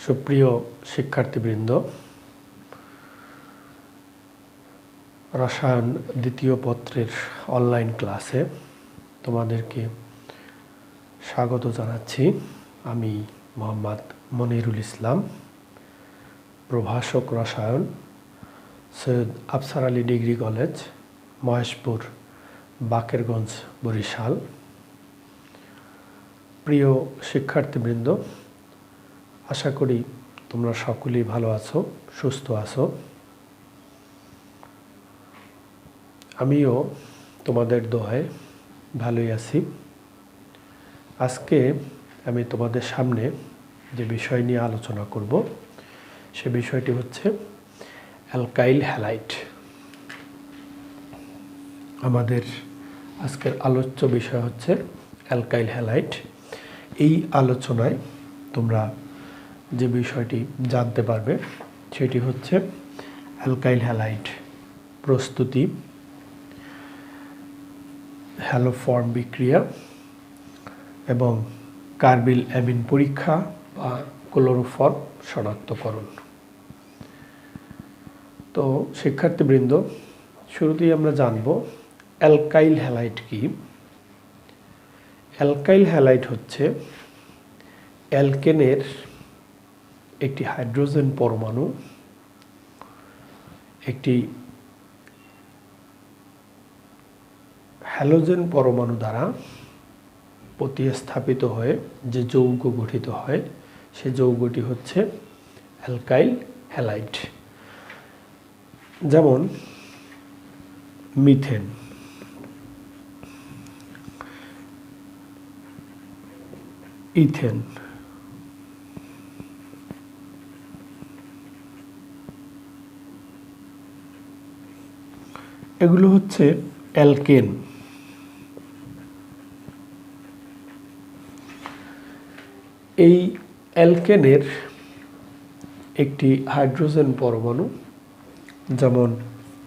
সুপ্রিয় শিক্ষার্থীবৃন্দ, রসায়ন দ্বিতীয় পত্রের অনলাইন ক্লাসে তোমাদেরকে স্বাগত জানাচ্ছি। আমি মোহাম্মদ মনিরুল ইসলাম, প্রভাষক রসায়ন, সৈয়দ আফসার আলী ডিগ্রি কলেজ, মহেশপুর, বাকেরগঞ্জ, বরিশাল। প্রিয় শিক্ষার্থীবৃন্দ, আশা করি তোমরা সকলেই ভালো আছো, সুস্থ আছো। আমিও তোমাদের দোয়ায় ভালোই আছি। আজকে আমি তোমাদের সামনে যে বিষয় নিয়ে আলোচনা করব সে বিষয়টি হচ্ছে অ্যালকাইল হ্যালাইড। আমাদের আজকের আলোচ্য বিষয় হচ্ছে অ্যালকাইল হ্যালাইড। এই আলোচনায় তোমরা যে বিষয়টি জানতে পারবে সেটি হচ্ছে অ্যালকাইল হ্যালাইড প্রস্তুতি, হ্যালোফর্ম বিক্রিয়া এবং কার্বিল অ্যামিন পরীক্ষা বা ক্লোরোফর্ম শনাক্তকরণ। তো শিক্ষার্থীবৃন্দ, শুরুতেই আমরা জানব অ্যালকাইল হ্যালাইড কি। অ্যালকাইল হ্যালাইড হচ্ছে অ্যালকেনের একটি হাইড্রোজেন পরমাণু একটি হ্যালোজেন পরমাণু দ্বারা প্রতিস্থাপিত হয়ে যে যৌগ গঠিত হয় সে যৌগটি হচ্ছে অ্যালকাইল হ্যালাইড। যেমন মিথেন, ইথেন, এগুলো হচ্ছে অ্যালকেন। এই অ্যালকেনের একটি হাইড্রোজেন পরমাণু, যেমন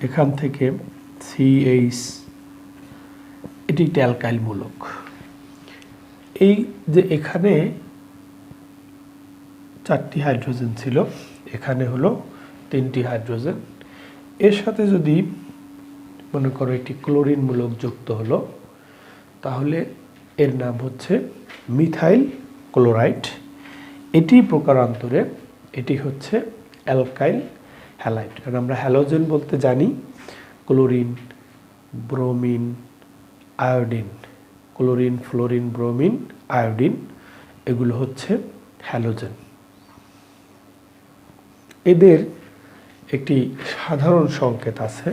এখান থেকে CH, এটি একটি অ্যালকাইল মূলক। এই যে এখানে 4টি হাইড্রোজেন ছিল, এখানে হলো 3টি হাইড্রোজেন। এর সাথে যদি মনে করো একটি ক্লোরিন মূলক যুক্ত হলো, তাহলে এর নাম হচ্ছে মিথাইল ক্লোরাইড। এটি প্রকারান্তরে এটি হচ্ছে অ্যালকাইল হ্যালাইড। কারণ আমরা হ্যালোজেন বলতে জানি chlorine, bromine, iodine. Chlorine, fluorine, bromine, iodine, এগুলো হচ্ছে হ্যালোজেন। এদের একটি সাধারণ সংকেত আছে।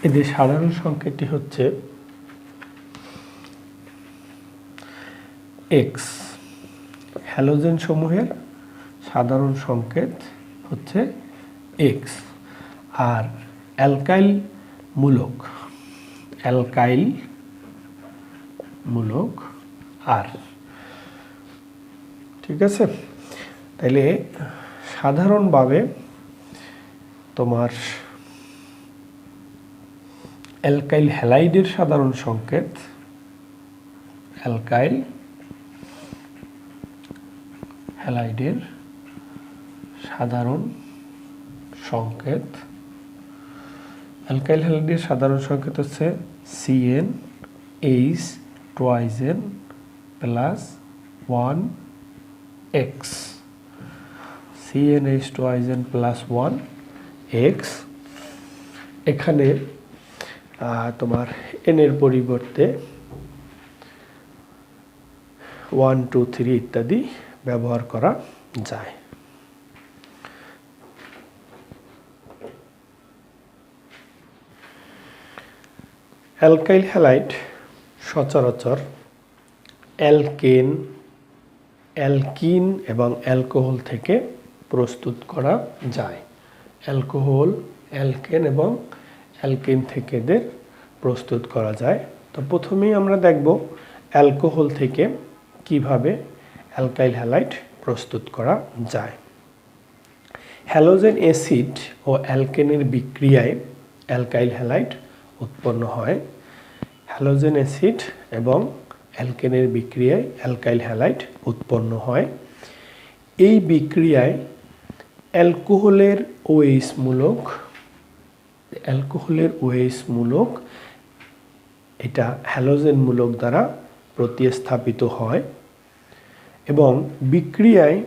এদের সাধারণ সংকেতটি হচ্ছে এক্স। হ্যালোজেন সমূহের সাধারণ সংকেত হচ্ছে এক্স। আর অ্যালকাইল মূলক আর। ঠিক আছে? তাইলে সাধারণভাবে তোমার অ্যালকাইল হ্যালাইডের সাধারণ সংকেত, অ্যালকাইল হ্যালাইডের সাধারণ সংকেত, অ্যালকাইল হ্যালাইডের সাধারণ সংকেত হচ্ছে CnH টুয়াইজেন প্লাস 1x। CnH টুয়াইজেন প্লাস 1x। এখানে তোমার n এর পরিবর্তে 1, 2, 3 ইত্যাদি ব্যবহার করা যায়। অ্যালকাইল হ্যালাইড সচরাচর অ্যালকিন এবং অ্যালকোহল থেকে প্রস্তুত করা যায়। অ্যালকোহল, অ্যালকেন এবং অ্যালকিন থেকে এদের প্রস্তুত করা যায়। তো প্রথমেই আমরা দেখব অ্যালকোহল থেকে কিভাবে অ্যালকাইল হ্যালাইড প্রস্তুত করা যায়। হ্যালোজেন অ্যাসিড ও অ্যালকেনের বিক্রিয়ায় অ্যালকাইল হ্যালাইড উৎপন্ন হয়। হ্যালোজেন অ্যাসিড এবং অ্যালকেনের বিক্রিয়ায় অ্যালকাইল হ্যালাইড উৎপন্ন হয়। এই বিক্রিয়ায় অ্যালকোহলের OH মূলক এটা হ্যালোজেন মূলক দ্বারা প্রতিস্থাপিত হয় এবং বিক্রিয়ায়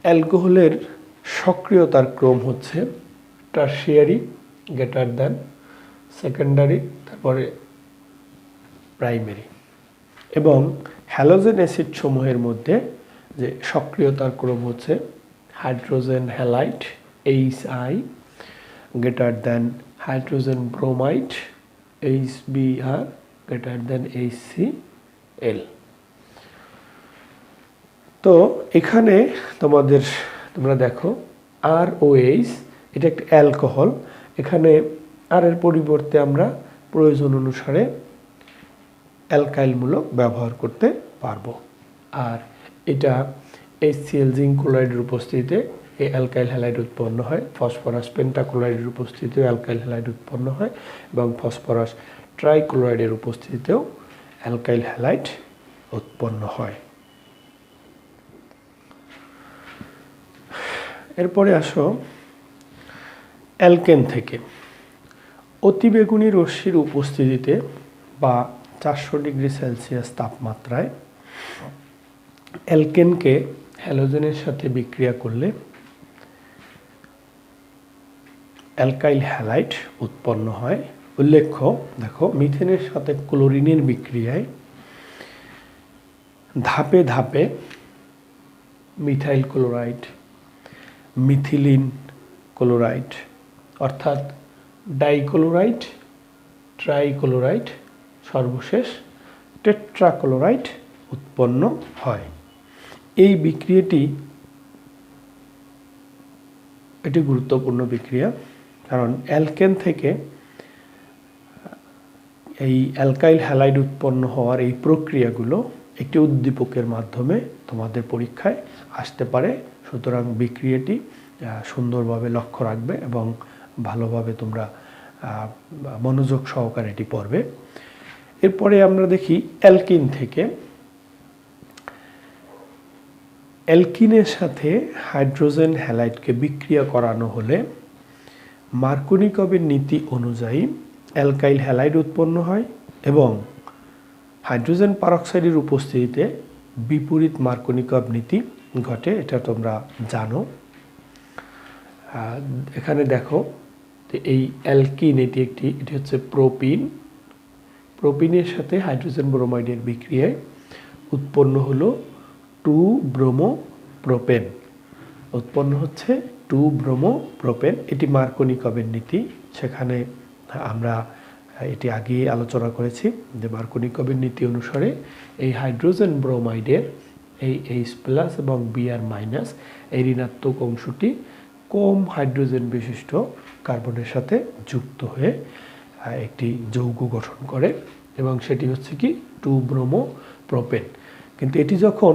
অ্যালকোহলের সক্রিয়তার ক্রম হচ্ছে টারশিয়ারি গ্রেটার দ্যান সেকেন্ডারি, তারপরে প্রাইমারি। এবং হ্যালোজেন অ্যাসিড সমূহের মধ্যে যে সক্রিয়তার ক্রম হচ্ছে hydrogen halide HI greater than hydrogen bromide HBr greater than HCl। তো এখানে তোমরা দেখো ROH এটা একটা অ্যালকোহল, এখানে আর এর পরিবর্তে আমরা প্রয়োজন অনুসারে অ্যালকাইলমূলক ব্যবহার করতে পারবো। আর এটা HCl জিঙ্ক ক্লোরাইডের উপস্থিতিতে এই অ্যালকাইল হ্যালাইড উৎপন্ন হয়, ফসফরাস পেন্টাক্লোরাইডের উপস্থিতিতেও অ্যালকাইল হ্যালাইড উৎপন্ন হয় এবং ফসফরাস ট্রাইক্লোরাইডের উপস্থিতিতেও অ্যালকাইল হ্যালাইড উৎপন্ন হয়। এরপরে আসো অ্যালকেন থেকে। অতিবেগুনি রশ্মির উপস্থিতিতে বা 400 ডিগ্রি সেলসিয়াস তাপমাত্রায় অ্যালকেনকে হ্যালোজেনের সাথে বিক্রিয়া করলে অ্যালকাইল হ্যালাইড উৎপন্ন হয়। উল্লেখ্য, দেখো মিথেনের সাথে ক্লোরিনের বিক্রিয়ায় ধাপে ধাপে মিথাইল ক্লোরাইড, মিথিলিন ক্লোরাইড অর্থাৎ ডাইক্লোরাইড, ট্রাইক্লোরাইড, সর্বশেষ টেট্রাক্লোরাইড উৎপন্ন হয়। এই বিক্রিয়াটি এটি গুরুত্বপূর্ণ বিক্রিয়া, কারণ অ্যালকেন থেকে এই অ্যালকাইল হ্যালাইড উৎপন্ন হওয়ার এই প্রক্রিয়াগুলো একটি উদ্দীপকের মাধ্যমে তোমাদের পরীক্ষায় আসতে পারে। সুতরাং বিক্রিয়াটি সুন্দরভাবে লক্ষ্য রাখবে এবং ভালোভাবে তোমরা মনোযোগ সহকারে এটি পড়বে। এরপরে আমরা দেখি অ্যালকিন থেকে। অ্যালকিনের সাথে হাইড্রোজেন হ্যালাইডকে বিক্রিয়া করানো হলে মার্কোনিকভের নীতি অনুযায়ী অ্যালকাইল হ্যালাইড উৎপন্ন হয় এবং হাইড্রোজেন পারক্সাইডের উপস্থিতিতে বিপরীত মার্কোনিকভ নীতি ঘটে, এটা তোমরা জানো। এখানে দেখো এই অ্যালকিন এটি হচ্ছে প্রোপিনের সাথে হাইড্রোজেন ব্রোমাইডের বিক্রিয়ায় উৎপন্ন হলো 2-ব্রোমোপ্রোপেন, উৎপন্ন হচ্ছে 2-ব্রোমোপ্রোপেন। এটি মার্কোনিকভের নীতি, সেখানে আমরা এটি আগেই আলোচনা করেছি যে মার্কোনিকভের নীতি অনুসারে এই হাইড্রোজেন ব্রোমাইডের এই H+ এবং Br- এই ঋণাত্মক অংশটি কম হাইড্রোজেন বিশিষ্ট কার্বনের সাথে যুক্ত হয়ে একটি যৌগ গঠন করে এবং সেটি হচ্ছে কি 2-ব্রোমোপ্রোপেন। কিন্তু এটি যখন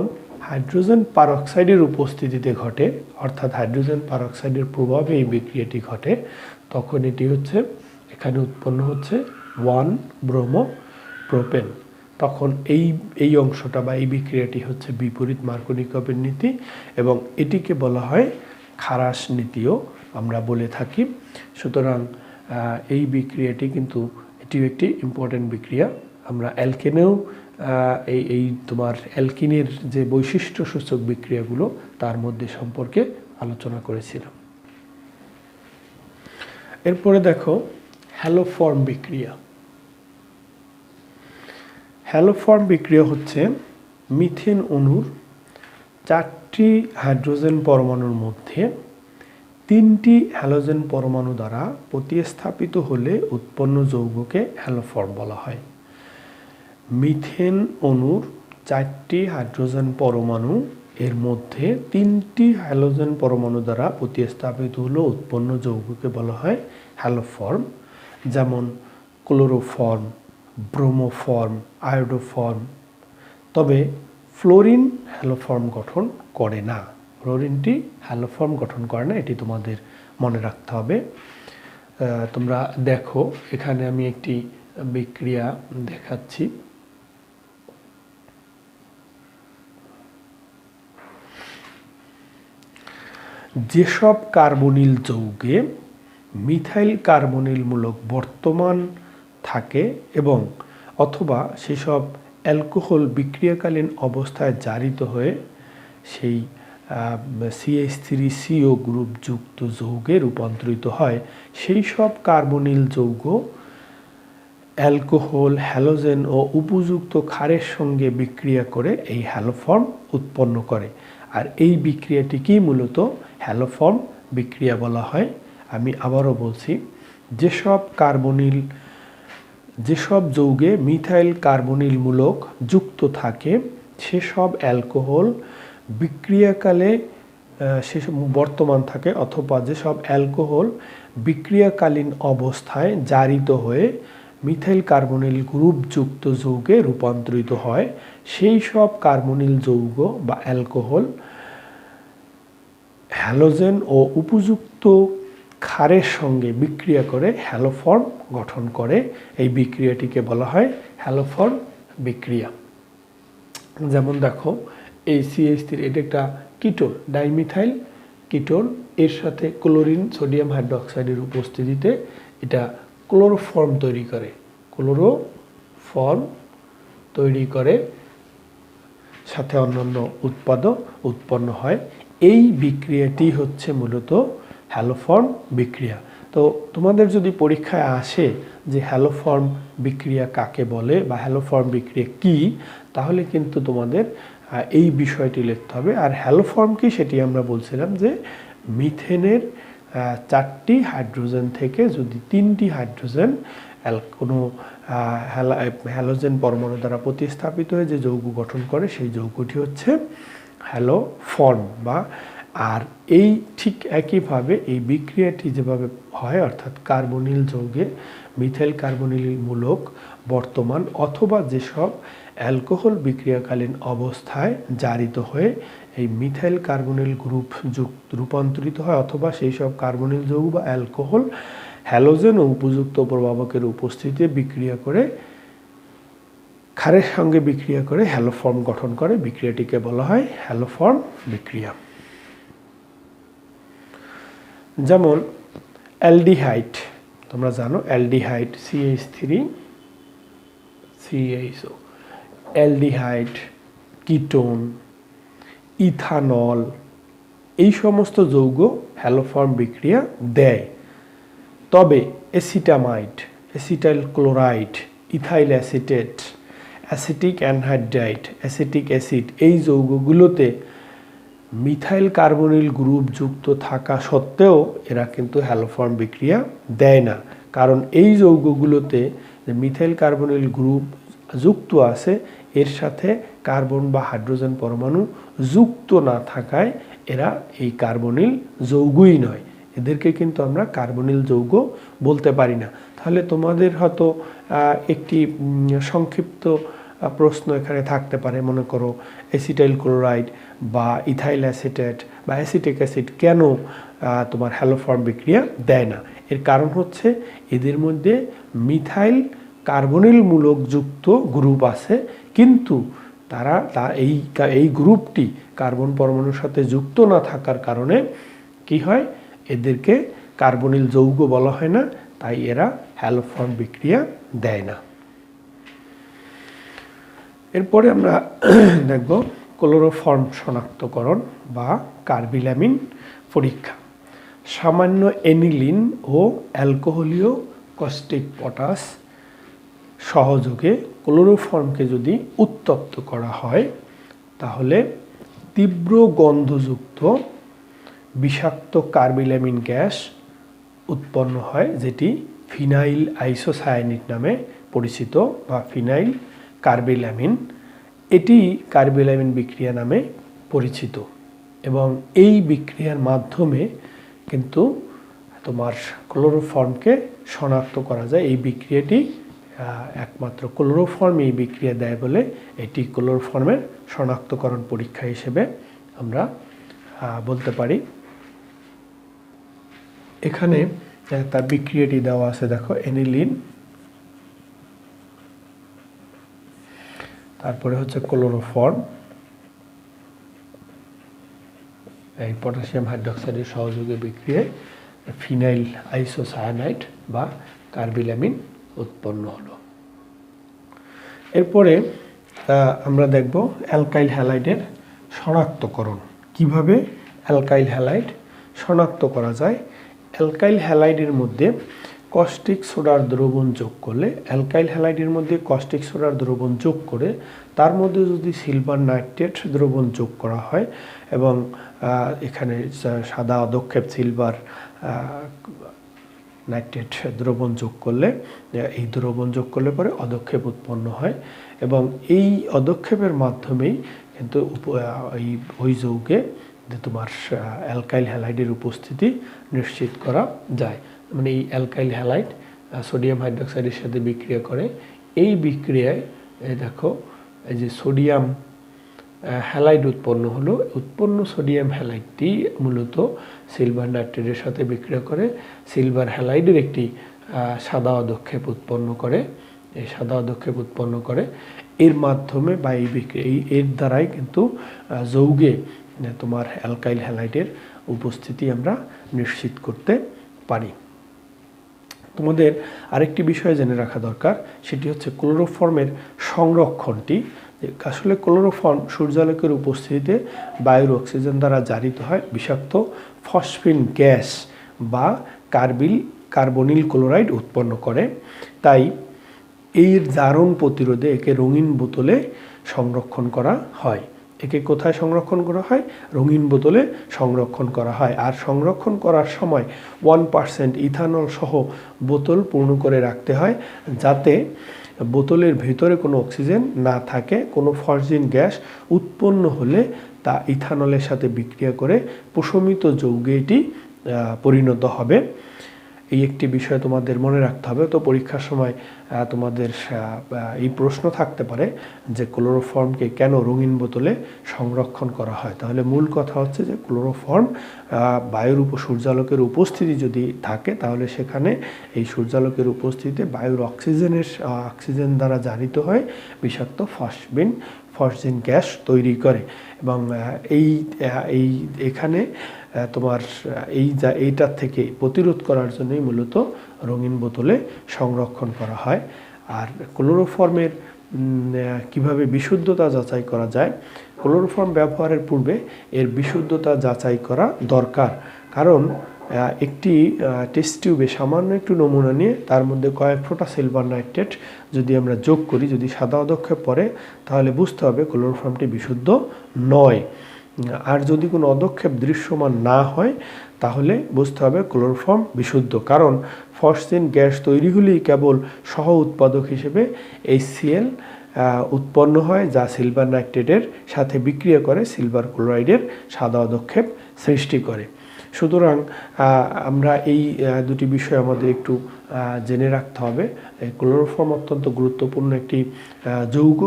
হাইড্রোজেন পারক্সাইডের উপস্থিতিতে ঘটে, অর্থাৎ হাইড্রোজেন পারক্সাইডের প্রভাবে এই বিক্রিয়াটি ঘটে, তখন এটি হচ্ছে এখানে উৎপন্ন হচ্ছে 1-ব্রোমোপ্রোপেন। তখন এই অংশটা বা এই বিক্রিয়াটি হচ্ছে বিপরীত মার্কোনিকভের নীতি এবং এটিকে বলা হয় খারাস নীতিও আমরা বলে থাকি। সুতরাং এই বিক্রিয়াটি কিন্তু এটিও একটি ইম্পর্টেন্ট বিক্রিয়া। আমরা অ্যালকেনেও তোমার অ্যালকিনের যে বৈশিষ্ট্যসূচক বিক্রিয়াগুলো তার মধ্যে সম্পর্কে আলোচনা করেছিলাম। এরপরে দেখো হ্যালোফর্ম বিক্রিয়া। হ্যালোফর্ম বিক্রিয়া হচ্ছে মিথেন অণুর 4টি হাইড্রোজেন পরমাণুর মধ্যে 3টি হ্যালোজেন পরমাণু দ্বারা প্রতিস্থাপিত হলে উৎপন্ন যৌগকে হ্যালোফর্ম বলা হয়। মিথেন অণুর 4টি হাইড্রোজেন পরমাণু এর মধ্যে 3টি হ্যালোজেন পরমাণু দ্বারা প্রতিস্থাপিত হলে উৎপন্ন যৌগকে বলা হয় হ্যালোফর্ম, যেমন ক্লোরোফর্ম, ব্রোমোফর্ম, আয়োডোফর্ম। তবে ফ্লোরিন হ্যালোফর্ম গঠন করে না, ফ্লোরিনটি হ্যালোফর্ম গঠন করে না, এটি তোমাদের মনে রাখতে হবে। তোমরা দেখো এখানে আমি একটি বিক্রিয়া দেখাচ্ছি। যেসব কার্বনিল যৌগে মিথাইল কার্বনিলমূলক বর্তমান থাকে এবং অথবা সেসব অ্যালকোহল বিক্রিয়াকালীন অবস্থায় জারিত হয়ে সেই CH3CO গ্রুপ যুক্ত যৌগে রূপান্তরিত হয়, সেই সব কার্বনিল যৌগ অ্যালকোহল, হ্যালোজেন ও উপযুক্ত ক্ষারের সঙ্গে বিক্রিয়া করে এই হ্যালোফর্ম উৎপন্ন করে। আর এই বিক্রিয়াটিকেই মূলত হ্যালোফর্ম বিক্রিয়া বলা হয়। আমি আবারও বলছি, যেসব যৌগে মিথাইল কার্বনিলমূলক যুক্ত থাকে সেসব অ্যালকোহল বিক্রিয়াকালে সেসব বর্তমান থাকে অথবা যেসব অ্যালকোহল বিক্রিয়াকালীন অবস্থায় জারিত হয়ে মিথাইল কার্বনিল গ্রুপযুক্ত যৌগে রূপান্তরিত হয়, সেই সব কার্বনিল যৌগ বা অ্যালকোহল হ্যালোজেন ও উপযুক্ত ক্ষারের সঙ্গে বিক্রিয়া করে হ্যালোফর্ম গঠন করে। এই বিক্রিয়াটিকে বলা হয় হ্যালোফর্ম বিক্রিয়া। যেমন দেখো, এই CH3 এটা একটা কিটোন, ডাইমিথাইল কিটোন, এর সাথে ক্লোরিন সোডিয়াম হাইড্রোক্সাইডের উপস্থিতিতে এটা ক্লোরোফর্ম তৈরি করে সাথে অন্যান্য উৎপন্ন হয়। এই বিক্রিয়াটি হচ্ছে মূলত হ্যালোফর্ম বিক্রিয়া। তো তোমাদের যদি পরীক্ষায় আসে যে হ্যালোফর্ম বিক্রিয়া কাকে বলে বা হ্যালোফর্ম বিক্রিয়া কি, তাহলে কিন্তু তোমাদের এই বিষয়টি লিখতে হবে। আর হ্যালোফর্ম কি সেটি আমরা বলছিলাম যে মিথেনের 4টি হাইড্রোজেন থেকে যদি 3টি হাইড্রোজেন কোনো হ্যালোজেন পরমাণু দ্বারা প্রতিস্থাপিত হয়ে যে যৌগ গঠন করে সেই যৌগটি হচ্ছে হ্যালোফর্ম বা। আর এই ঠিক একইভাবে এই বিক্রিয়াটি যেভাবে হয়, অর্থাৎ কার্বনিল যৌগে মিথাইল কার্বনিলমূলক বর্তমান অথবা যেসব অ্যালকোহল বিক্রিয়াকালীন অবস্থায় জারিত হয়ে এই মিথাইল কার্বনিল গ্রুপ রূপান্তরিত হয় অথবা সেই সব কার্বনিল যৌগ বা অ্যালকোহল হ্যালোজেন ও উপযুক্ত প্রভাবকের উপস্থিতিতে বিক্রিয়া করে ক্ষারের সঙ্গে বিক্রিয়া করে হ্যালোফর্ম গঠন করে, বিক্রিয়াটিকে বলা হয় হ্যালোফর্ম বিক্রিয়া। যেমন অ্যালডিহাইড, তোমরা জানো aldehyde CH3CHO, aldehyde, ketone, ethanol, এই সমস্ত যৌগ হ্যালোফর্ম বিক্রিয়া দেয়। তবে অ্যাসিটামাইড, acetyl chloride, ethyl acetate, acetic anhydride, acetic acid, এই যৌগগুলোতে মিথাইল কার্বনিল গ্রুপ যুক্ত থাকা সত্ত্বেও এরা কিন্তু হ্যালোফর্ম বিক্রিয়া দেয় না। কারণ এই যৌগগুলোতে যে মিথাইল কার্বনিল গ্রুপ যুক্ত আছে এর সাথে কার্বন বা হাইড্রোজেন পরমাণু যুক্ত না থাকায় এরা এই কার্বনিল যৌগই নয়, এদেরকে কিন্তু আমরা কার্বনিল যৌগ বলতে পারি না। তাহলে তোমাদের হয়তো একটি সংক্ষিপ্ত প্রশ্ন এখানে থাকতে পারে, মনে করো অ্যাসিটাইল ক্লোরাইড বা ইথাইল অ্যাসিটেট বা অ্যাসিটিক অ্যাসিড কেন তোমার হ্যালোফর্ম বিক্রিয়া দেয় না? এর কারণ হচ্ছে এদের মধ্যে মিথাইল কার্বনিলমূলক যুক্ত গ্রুপ আছে, কিন্তু তারা এই গ্রুপটি কার্বন পরমাণুর সাথে যুক্ত না থাকার কারণে কি হয়, এদেরকে কার্বনিল যৌগ বলা হয় না, তাই এরা হ্যালোফর্ম বিক্রিয়া দেয় না। এরপরে আমরা দেখব ক্লোরোফর্ম শনাক্তকরণ বা কার্বিলামিন পরীক্ষা। সামান্য এনিলিন ও অ্যালকোহলীয় কস্টিক পটাশ সহযোগে ক্লোরোফর্মকে যদি উত্তপ্ত করা হয় তাহলে তীব্র গন্ধযুক্ত বিষাক্ত কার্বিলামিন গ্যাস উৎপন্ন হয়, যেটি ফিনাইল আইসোসায়ানিড নামে পরিচিত বা ফিনাইল কার্বিলামিন। এটি কার্বিলামিন বিক্রিয়া নামে পরিচিত এবং এই বিক্রিয়ার মাধ্যমে কিন্তু তোমার ক্লোরোফর্মকে শনাক্ত করা যায়। এই বিক্রিয়াটি একমাত্র ক্লোরোফর্ম এই বিক্রিয়া দেয় বলে এটি ক্লোরোফর্মের শনাক্তকরণ পরীক্ষা হিসেবে আমরা বলতে পারি। এখানে তার বিক্রিয়াটি দেওয়া আছে, দেখো এনিলিন, তারপরে হচ্ছে ক্লোরোফর্ম, এই পটাশিয়াম হাইড্রোক্সাইডের সহযোগে বিক্রিয়ায় ফিনাইল আইসোসায়ানাইড বা কার্বিলামিন উৎপন্ন হলো। এরপরে আমরা দেখব অ্যালকাইল হ্যালাইডের শনাক্তকরণ। কিভাবে অ্যালকাইল হ্যালাইড শনাক্ত করা যায়? অ্যালকাইল হ্যালাইডের মধ্যে কস্টিক সোডার দ্রবণ যোগ করলে, অ্যালকাইল হ্যালাইডের মধ্যে কস্টিক সোডার দ্রবণ যোগ করে তার মধ্যে যদি সিলভার নাইট্রেট দ্রবণ যোগ করা হয় এবং এখানে সাদা অদক্ষেপ সিলভার নাইট্রেট দ্রবণ যোগ করলে, এই দ্রবণ যোগ করলে পরে অদক্ষেপ উৎপন্ন হয় এবং এই অদক্ষেপের মাধ্যমেই কিন্তু ওই যৌগে তোমার অ্যালকাইল হ্যালাইডের উপস্থিতি নিশ্চিত করা যায়। মানে এই অ্যালকাইল হ্যালাইড সোডিয়াম হাইড্রোক্সাইডের সাথে বিক্রিয়া করে, এই বিক্রিয়ায় দেখো এই যে সোডিয়াম হ্যালাইড উৎপন্ন হলো, উৎপন্ন সোডিয়াম হ্যালাইডটি মূলত সিলভার নাইট্রেটের সাথে বিক্রিয়া করে সিলভার হ্যালাইডের একটি সাদা অদক্ষেপ উৎপন্ন করে। এই সাদা অদক্ষেপ উৎপন্ন করে এর মাধ্যমে বা এর দ্বারাই কিন্তু যৌগে তোমার অ্যালকাইল হ্যালাইডের উপস্থিতি আমরা নিশ্চিত করতে পারি। তোমাদের আরেকটি বিষয় জেনে রাখা দরকার, সেটি হচ্ছে ক্লোরোফর্মের সংরক্ষণটি। আসলে ক্লোরোফর্ম সূর্যালোকের উপস্থিতিতে বায়ুর অক্সিজেন দ্বারা জারিত হয় বিষাক্ত ফসফিন গ্যাস বা কার্বনিল ক্লোরাইড উৎপন্ন করে। তাই এর জারণ প্রতিরোধে একে রঙিন বোতলে সংরক্ষণ করা হয়। একে কোথায় সংরক্ষণ করা হয়? রঙিন বোতলে সংরক্ষণ করা হয়। আর সংরক্ষণ করার সময় 1% ইথানল সহ বোতল পূর্ণ করে রাখতে হয়, যাতে বোতলের ভিতরে কোনো অক্সিজেন না থাকে। কোনো ফসফিন গ্যাস উৎপন্ন হলে তা ইথানলের সাথে বিক্রিয়া করে প্রশমিত যৌগে এটি পরিণত হবে। এই একটি বিষয় তোমাদের মনে রাখতে হবে। তো পরীক্ষার সময় তোমাদের এই প্রশ্ন থাকতে পারে যে ক্লোরোফর্মকে কেন রঙিন বোতলে সংরক্ষণ করা হয়। তাহলে মূল কথা হচ্ছে যে ক্লোরোফর্ম বায়ুর সূর্যালোকের উপস্থিতি যদি থাকে তাহলে সেখানে এই সূর্যালোকের উপস্থিতিতে বায়ুর অক্সিজেন দ্বারা জারিত হয় বিষাক্ত ফসফিন গ্যাস তৈরি করে এবং এখানে তোমার এইটার থেকে প্রতিরোধ করার জন্যই মূলত রঙিন বোতলে সংরক্ষণ করা হয়। আর ক্লোরোফর্মের কিভাবে বিশুদ্ধতা যাচাই করা যায়? ক্লোরোফর্ম ব্যবহারের পূর্বে এর বিশুদ্ধতা যাচাই করা দরকার, কারণ একটি টেস্ট টিউবে সামান্য একটু নমুনা নিয়ে তার মধ্যে কয়েক ফোঁটা সিলভার নাইট্রেট যদি আমরা যোগ করি, যদি সাদা অদক্ষেপ পড়ে, তাহলে বুঝতে হবে ক্লোরোফর্মটি বিশুদ্ধ নয়। আর যদি কোনো অদক্ষেপ দৃশ্যমান না হয় তাহলে বুঝতে হবে ক্লোরোফর্ম বিশুদ্ধ, কারণ ফসফিন গ্যাস তৈরি হলেই কেবল সহ উৎপাদক হিসেবে HCl উৎপন্ন হয়, যা সিলভার নাইট্রেটের সাথে বিক্রিয়া করে সিলভার ক্লোরাইডের সাদা অদক্ষেপ সৃষ্টি করে। সুতরাং আমরা এই দুটি বিষয় আমাদের একটু জেনে রাখতে হবে। এই ক্লোরোফর্ম অত্যন্ত গুরুত্বপূর্ণ একটি যৌগ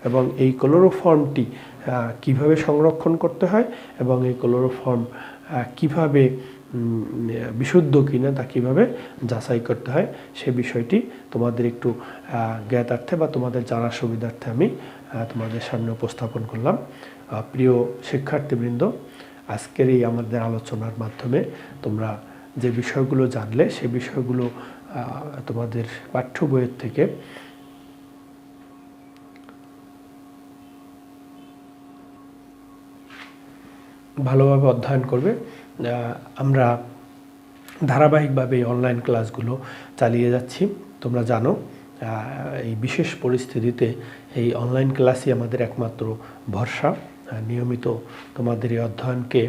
এবং এই ক্লোরোফর্মটি কিভাবে সংরক্ষণ করতে হয় এবং এই ক্লোরোফর্ম কিভাবে বিশুদ্ধ কিনা তা কিভাবে যাচাই করতে হয় সে বিষয়টি তোমাদের একটু জ্ঞাতার্থে বা তোমাদের জানার সুবিধার্থে আমি তোমাদের সামনে উপস্থাপন করলাম। প্রিয় শিক্ষার্থীবৃন্দ, আজকের এই আমাদের আলোচনার মাধ্যমে তোমরা যে বিষয়গুলো জানলে সে বিষয়গুলো তোমাদের পাঠ্য বইয়ের থেকে ভালোভাবে অধ্যয়ন করবে। আমরা ধারাবাহিকভাবে এই অনলাইন ক্লাসগুলো চালিয়ে যাচ্ছি। তোমরা জানো এই বিশেষ পরিস্থিতিতে এই অনলাইন ক্লাসই আমাদের একমাত্র ভরসা। নিয়মিত তোমাদের এই অধ্যয়নকে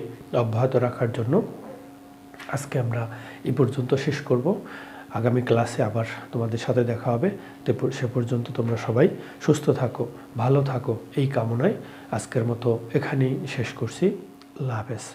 অব্যাহত রাখার জন্য আজকে আমরা এই পর্যন্ত শেষ করব। আগামী ক্লাসে আবার তোমাদের সাথে দেখা হবে। সে পর্যন্ত তোমরা সবাই সুস্থ থাকো, ভালো থাকো এই কামনায় আজকের মতো এখানেই শেষ করছি। আল্লাহ হাফেজ।